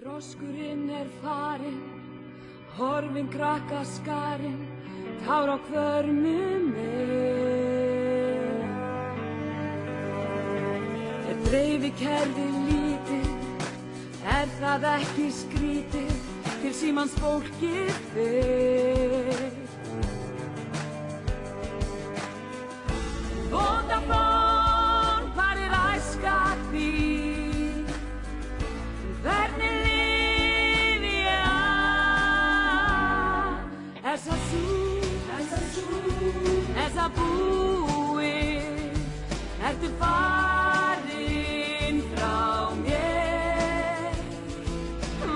Þroskurinn farinn, horfinn krakkaskarinn, tár á hvörmum Dreifikerfið lítið, það ekki skrítið, til símans fólkið fer. Vodafone, hvar æska þín? Hvernig lifi ég af? Þessa búið, ertu farin frá mér?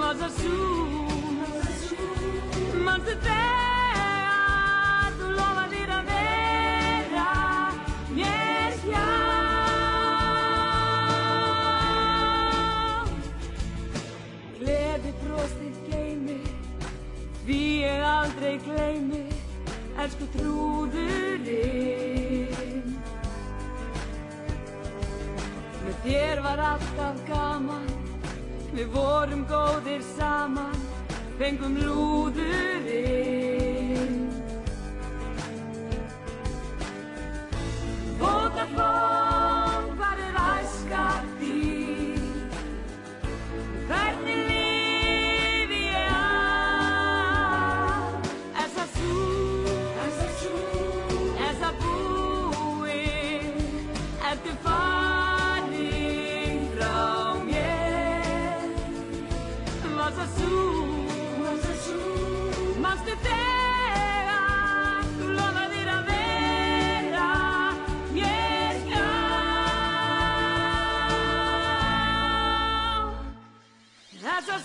Var sú, manstu þegar þú lofaðir að vera mér hjá? Gleði brostið geymi, því ég aldrei gleymi, elsku trúðurinn. Með þér var alltaf gaman, við vorum góðir saman, fengum lúðurinn. Vodafone, hvar æska þín? Hvernig lifi ég af? Þessa búið, ertu farin frá mér? Var sú, manstu þegar þú lofaðir að vera mér hjá? Þessa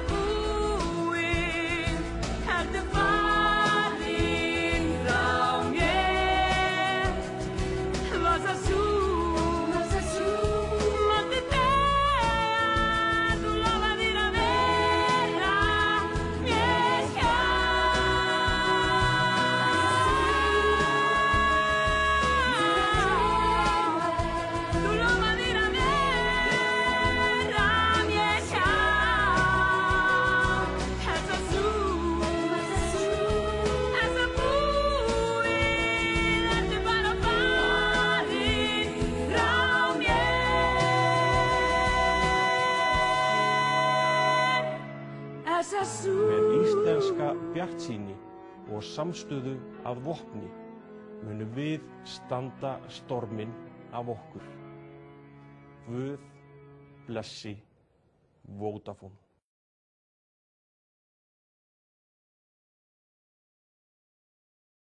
búið, ertu farin frá mér? Var sú, manstu þegar þú lofaðir að vera mér hjá? Þú lofaðir að vera mér hjá. Þessa búið, ertu bara farin frá mér? Með íslenska bjartsýni og samstöðu að vopni munum við standa storminn af okkur. Guð blessi Vodafone.